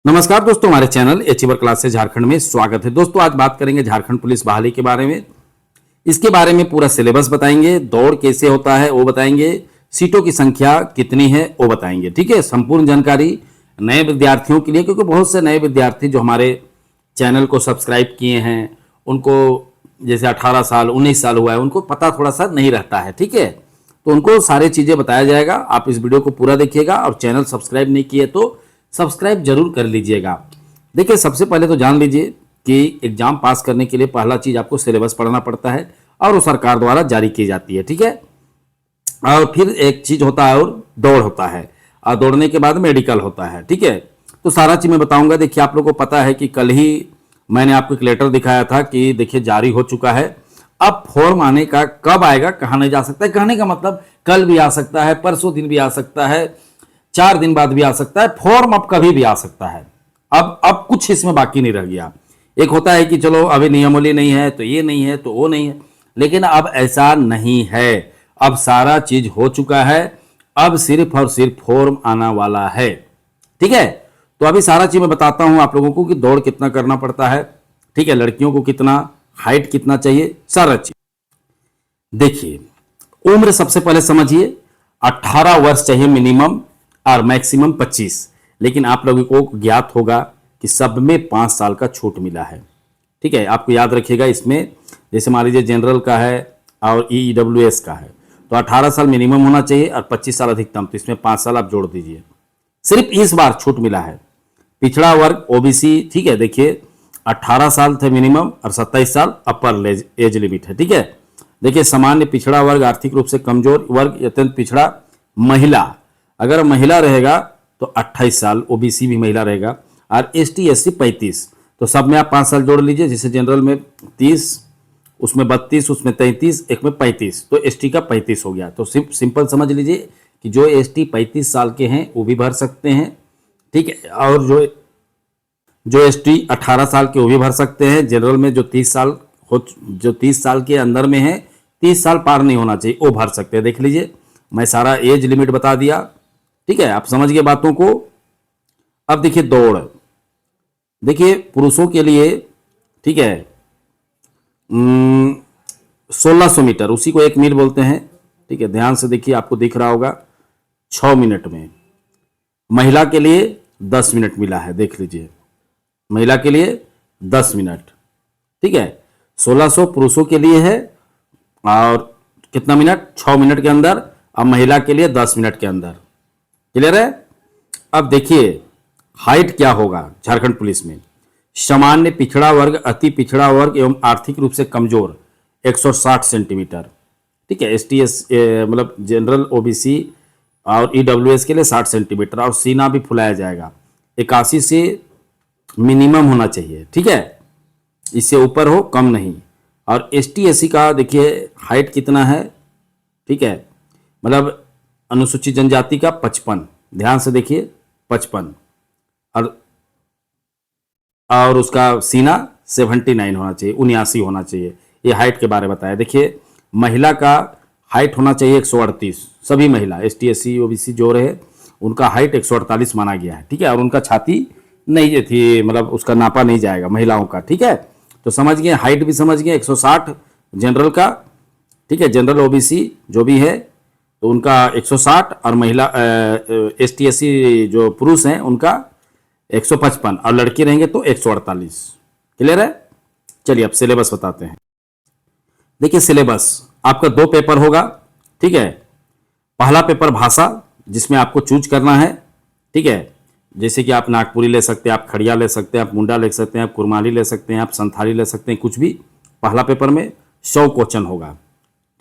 नमस्कार दोस्तों, हमारे चैनल अचीवर क्लासेस झारखंड में स्वागत है। दोस्तों आज बात करेंगे झारखंड पुलिस बहाली के बारे में। इसके बारे में पूरा सिलेबस बताएंगे, दौड़ कैसे होता है वो बताएंगे, सीटों की संख्या कितनी है वो बताएंगे। ठीक है, संपूर्ण जानकारी नए विद्यार्थियों के लिए, क्योंकि बहुत से नए विद्यार्थी जो हमारे चैनल को सब्सक्राइब किए हैं उनको जैसे 18 साल 19 साल हुआ है, उनको पता थोड़ा सा नहीं रहता है। ठीक है, तो उनको सारी चीज़ें बताया जाएगा। आप इस वीडियो को पूरा देखिएगा और चैनल सब्सक्राइब नहीं किए तो सब्सक्राइब जरूर कर लीजिएगा। देखिए, सबसे पहले तो जान लीजिए कि एग्जाम पास करने के लिए पहला चीज आपको सिलेबस पढ़ना पड़ता है और वो सरकार द्वारा जारी की जाती है। ठीक है, और फिर एक चीज होता है और दौड़ होता है, और दौड़ने के बाद मेडिकल होता है। ठीक है, तो सारा चीज मैं बताऊंगा। देखिए, आप लोगों को पता है कि कल ही मैंने आपको एक लेटर दिखाया था कि देखिए जारी हो चुका है। अब फॉर्म आने का कब आएगा, कहाँ नहीं जा सकता है, कहने का मतलब कल भी आ सकता है, परसों दिन भी आ सकता है, 4 दिन बाद भी आ सकता है। फॉर्म अब कभी भी आ सकता है। अब कुछ इसमें बाकी नहीं रह गया। एक होता है कि चलो अभी नियमावली नहीं है तो ये नहीं है तो वो नहीं है, लेकिन अब ऐसा नहीं है। अब सारा चीज हो चुका है, अब सिर्फ और सिर्फ फॉर्म आना वाला है। ठीक है, तो अभी सारा चीज मैं बताता हूं आप लोगों को कि दौड़ कितना करना पड़ता है। ठीक है, लड़कियों को कितना, हाइट कितना चाहिए, सारा चीज देखिए। उम्र सबसे पहले समझिए, 18 वर्ष चाहिए मिनिमम और मैक्सिमम 25। लेकिन आप लोगों को ज्ञात होगा कि सब में 5 साल का छूट मिला है। ठीक है, आपको याद रखिएगा। इसमें जैसे मान लीजिए जनरल का है और ईडब्ल्यूएस का है तो 18 साल मिनिमम होना चाहिए और 25 साल अधिकतम, तो इसमें 5 साल आप जोड़ दीजिए। सिर्फ इस बार छूट मिला है। पिछड़ा वर्ग ओबीसी, ठीक है, देखिए 18 साल थे मिनिमम और 27 साल अपर एज लिमिट है। ठीक है, देखिए सामान्य पिछड़ा वर्ग, आर्थिक रूप से कमजोर वर्ग, अत्यंत पिछड़ा, महिला, अगर महिला रहेगा तो 28 साल, ओबीसी भी महिला रहेगा, और एसटी एससी 35। तो सब में आप 5 साल जोड़ लीजिए। जैसे जनरल में 30, उसमें 32, उसमें 33, एक में 35, तो एसटी का 35 हो गया। तो सिंपल समझ लीजिए कि जो एसटी 35 साल के हैं वो भी भर सकते हैं। ठीक है, और जो एसटी 18 साल के वो भी भर सकते हैं। जनरल में जो 30 साल के अंदर में है, 30 साल पार नहीं होना चाहिए, वो भर सकते हैं। देख लीजिए, मैं सारा एज लिमिट बता दिया। ठीक है, आप समझ गए बातों को। अब देखिए दौड़, देखिए पुरुषों के लिए, ठीक है, 1600 मीटर, उसी को 1 मील बोलते हैं। ठीक है, ध्यान से देखिए, आपको दिख रहा होगा 6 मिनट में। महिला के लिए 10 मिनट मिला है, देख लीजिए, महिला के लिए 10 मिनट। ठीक है, 1600 पुरुषों के लिए है और कितना मिनट, 6 मिनट के अंदर, अब महिला के लिए 10 मिनट के अंदर। क्लियर है। अब देखिए हाइट क्या होगा झारखंड पुलिस में। सामान्य पिछड़ा वर्ग, अति पिछड़ा वर्ग एवं आर्थिक रूप से कमजोर 160 सेंटीमीटर। ठीक है, एसटीएस मतलब जनरल ओबीसी और ईडब्ल्यूएस के लिए 60 सेंटीमीटर, और सीना भी फुलाया जाएगा। 81 से मिनिमम होना चाहिए। ठीक है, इससे ऊपर हो, कम नहीं। और एसटी एससी का देखिए हाइट कितना है। ठीक है, मतलब अनुसूचित जनजाति का 55, ध्यान से देखिए 55, और उसका सीना 79 होना चाहिए, 79 होना चाहिए। ये हाइट के बारे में बताया। देखिए महिला का हाइट होना चाहिए 138, सभी महिला एसटी एससी ओबीसी जो रहे उनका हाइट 148 माना गया है। ठीक है, और उनका छाती नहीं थी, मतलब उसका नापा नहीं जाएगा महिलाओं का। ठीक है, तो समझ गए, हाइट भी समझ गए, 160 जनरल का। ठीक है, जनरल ओबीसी जो भी है तो उनका 160, और महिला एसटी एससी जो पुरुष हैं उनका 155, और लड़के रहेंगे तो 148। क्लियर है। चलिए अब सिलेबस बताते हैं। देखिए सिलेबस आपका 2 पेपर होगा। ठीक है, पहला पेपर भाषा, जिसमें आपको चूज करना है। ठीक है, जैसे कि आप नागपुरी ले सकते हैं, आप खड़िया ले सकते हैं, आप मुंडा ले सकते हैं, आप कुरमाली ले सकते हैं, आप संथाली ले सकते हैं, कुछ भी। पहला पेपर में 100 क्वेश्चन होगा।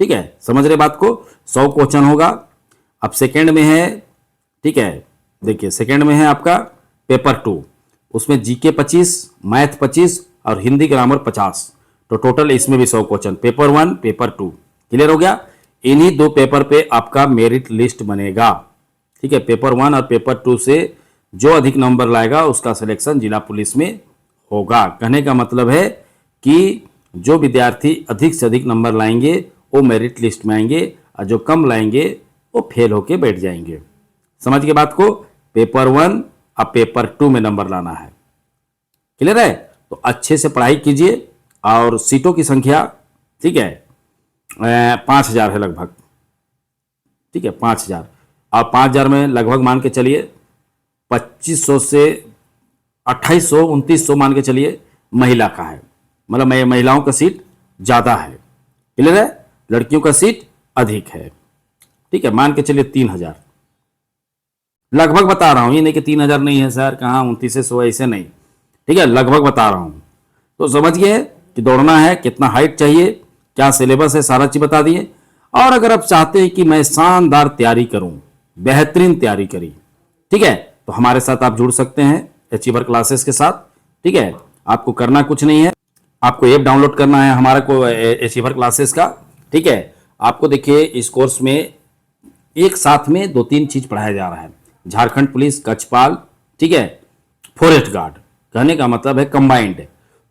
ठीक है, समझ रहे बात को, 100 क्वेश्चन होगा। अब सेकंड में है, ठीक है, देखिए सेकंड में है आपका पेपर 2, उसमें जीके 25, मैथ 25 और हिंदी ग्रामर 50। तो टोटल इसमें भी 100 क्वेश्चन, पेपर 1 पेपर 2। क्लियर हो गया। इन्हीं 2 पेपर पे आपका मेरिट लिस्ट बनेगा। ठीक है, पेपर 1 और पेपर 2 से जो अधिक नंबर लाएगा उसका सिलेक्शन जिला पुलिस में होगा। कहने का मतलब है कि जो विद्यार्थी अधिक से अधिक नंबर लाएंगे वो मेरिट लिस्ट में आएंगे, और जो कम लाएंगे वो फेल होके बैठ जाएंगे। समझ के बात को। पेपर 1 अब पेपर 2 में नंबर लाना है। क्लियर है? तो अच्छे से पढ़ाई कीजिए और सीटों की संख्या, ठीक है, 5000 है लगभग, ठीक है, 5000। और 5000 में लगभग मान के चलिए 2500 से 2800 2900 मान के चलिए महिला का है, मतलब महिलाओं का सीट ज़्यादा है। क्लियर है? लड़कियों का सीट अधिक है, ठीक है, मान के चलिए 3000 लगभग बता रहा हूँ, ये नहीं कि 3000 नहीं है सर, कहाँ 2900, ऐसे नहीं, ठीक है, लगभग बता रहा हूँ। तो समझ गए कि दौड़ना है, कितना हाइट चाहिए, क्या सिलेबस है, सारा चीज़ बता दिए। और अगर आप चाहते हैं कि मैं शानदार तैयारी करूँ, बेहतरीन तैयारी करी, ठीक है, तो हमारे साथ आप जुड़ सकते हैं अचीवर क्लासेस के साथ। ठीक है, आपको करना कुछ नहीं है, आपको ऐप डाउनलोड करना है हमारा को अचीवर क्लासेस का। ठीक है, आपको देखिए इस कोर्स में एक साथ में 2-3 चीज पढ़ाया जा रहा है, झारखंड पुलिस, कक्षपाल, ठीक है, फॉरेस्ट गार्ड, कहने का मतलब है कंबाइंड।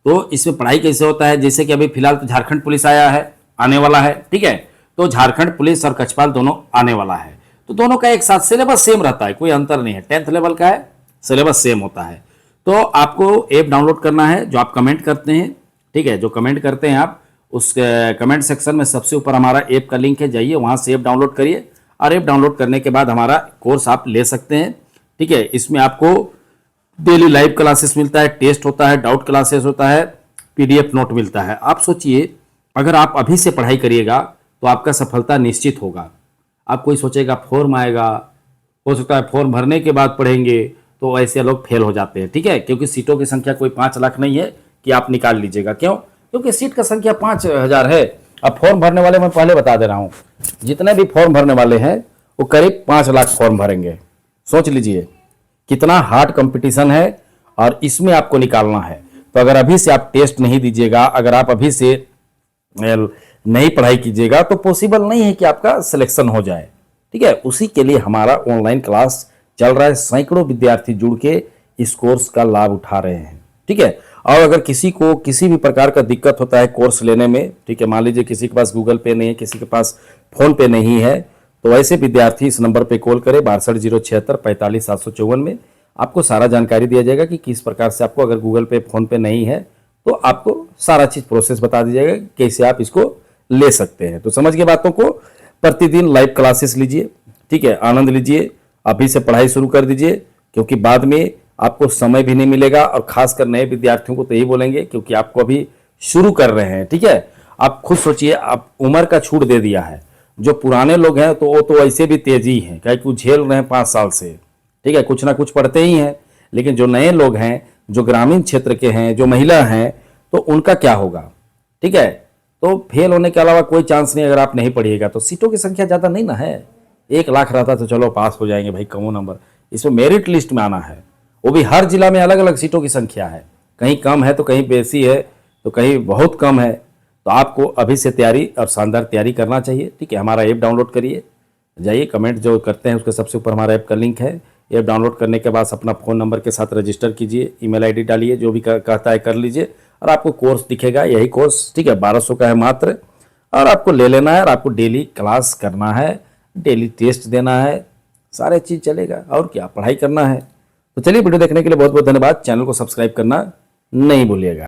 तो इसमें पढ़ाई कैसे होता है, जैसे कि अभी फिलहाल तो झारखंड पुलिस आया है, आने वाला है, ठीक है, तो झारखंड पुलिस और कक्षपाल दोनों आने वाला है, तो दोनों का एक साथ सिलेबस सेम रहता है, कोई अंतर नहीं है, 10th लेवल का है, सिलेबस सेम होता है। तो आपको ऐप डाउनलोड करना है, जो आप कमेंट करते हैं, ठीक है, जो कमेंट करते हैं आप, उस कमेंट सेक्शन में सबसे ऊपर हमारा ऐप का लिंक है, जाइए वहां से ऐप डाउनलोड करिए, और ऐप डाउनलोड करने के बाद हमारा कोर्स आप ले सकते हैं। ठीक है, इसमें आपको डेली लाइव क्लासेस मिलता है, टेस्ट होता है, डाउट क्लासेस होता है, पीडीएफ नोट मिलता है। आप सोचिए अगर आप अभी से पढ़ाई करिएगा तो आपका सफलता निश्चित होगा। आप कोई सोचेगा फॉर्म आएगा, हो सकता है फॉर्म भरने के बाद पढ़ेंगे, तो ऐसे लोग फेल हो जाते हैं। ठीक है, क्योंकि सीटों की संख्या कोई 5 लाख नहीं है कि आप निकाल लीजिएगा। क्यों? क्योंकि सीट का संख्या 5000 है। अब फॉर्म भरने वाले मैं पहले बता दे रहा हूं, जितने भी फॉर्म भरने वाले हैं वो करीब 5 लाख फॉर्म भरेंगे। सोच लीजिए कितना हार्ड कंपटीशन है, और इसमें आपको निकालना है। तो अगर अभी से आप टेस्ट नहीं दीजिएगा, अगर आप अभी से नहीं पढ़ाई कीजिएगा, तो पॉसिबल नहीं है कि आपका सिलेक्शन हो जाए। ठीक है, उसी के लिए हमारा ऑनलाइन क्लास चल रहा है, सैकड़ों विद्यार्थी जुड़ के इस कोर्स का लाभ उठा रहे हैं। ठीक है, और अगर किसी को किसी भी प्रकार का दिक्कत होता है कोर्स लेने में, ठीक है, मान लीजिए किसी के पास गूगल पे नहीं है, किसी के पास फोन पे नहीं है, तो ऐसे विद्यार्थी इस नंबर पे कॉल करें 62 076 45 754 में। आपको सारा जानकारी दिया जाएगा कि किस प्रकार से आपको, अगर गूगल पे फोन पे नहीं है तो आपको सारा चीज प्रोसेस बता दी जाएगा कैसे आप इसको ले सकते हैं। तो समझ के बातों को, प्रतिदिन लाइव क्लासेस लीजिए, ठीक है, आनंद लीजिए, अभी से पढ़ाई शुरू कर दीजिए, क्योंकि बाद में आपको समय भी नहीं मिलेगा। और खासकर नए विद्यार्थियों को तो यही बोलेंगे, क्योंकि आपको अभी शुरू कर रहे हैं। ठीक है, आप खुद सोचिए, आप उम्र का छूट दे दिया है। जो पुराने लोग हैं तो वो तो ऐसे भी तेजी हैं, क्या कि झेल रहे हैं 5 साल से, ठीक है, कुछ ना कुछ पढ़ते ही हैं। लेकिन जो नए लोग हैं, जो ग्रामीण क्षेत्र के हैं, जो महिला हैं, तो उनका क्या होगा? ठीक है, तो फेल होने के अलावा कोई चांस नहीं अगर आप नहीं पढ़िएगा तो। सीटों की संख्या ज़्यादा नहीं ना है, 1 लाख रहता तो चलो पास हो जाएंगे भाई, कम नंबर। इसमें मेरिट लिस्ट में आना है, वो भी हर जिला में अलग अलग सीटों की संख्या है, कहीं कम है तो कहीं बेसी है, तो कहीं बहुत कम है। तो आपको अभी से तैयारी और शानदार तैयारी करना चाहिए। ठीक है, हमारा ऐप डाउनलोड करिए, जाइए कमेंट जो करते हैं उसके सबसे ऊपर हमारा ऐप का लिंक है। ऐप डाउनलोड करने के बाद अपना फ़ोन नंबर के साथ रजिस्टर कीजिए, ईमेल आईडी डालिए, जो भी कहता है कर लीजिए, और आपको कोर्स दिखेगा, यही कोर्स, ठीक है, 1200 का है मात्र, और आपको ले लेना है। और आपको डेली क्लास करना है, डेली टेस्ट देना है, सारे चीज़ चलेगा, और क्या, पढ़ाई करना है। तो चलिए, वीडियो देखने के लिए बहुत बहुत धन्यवाद। चैनल को सब्सक्राइब करना नहीं भूलिएगा।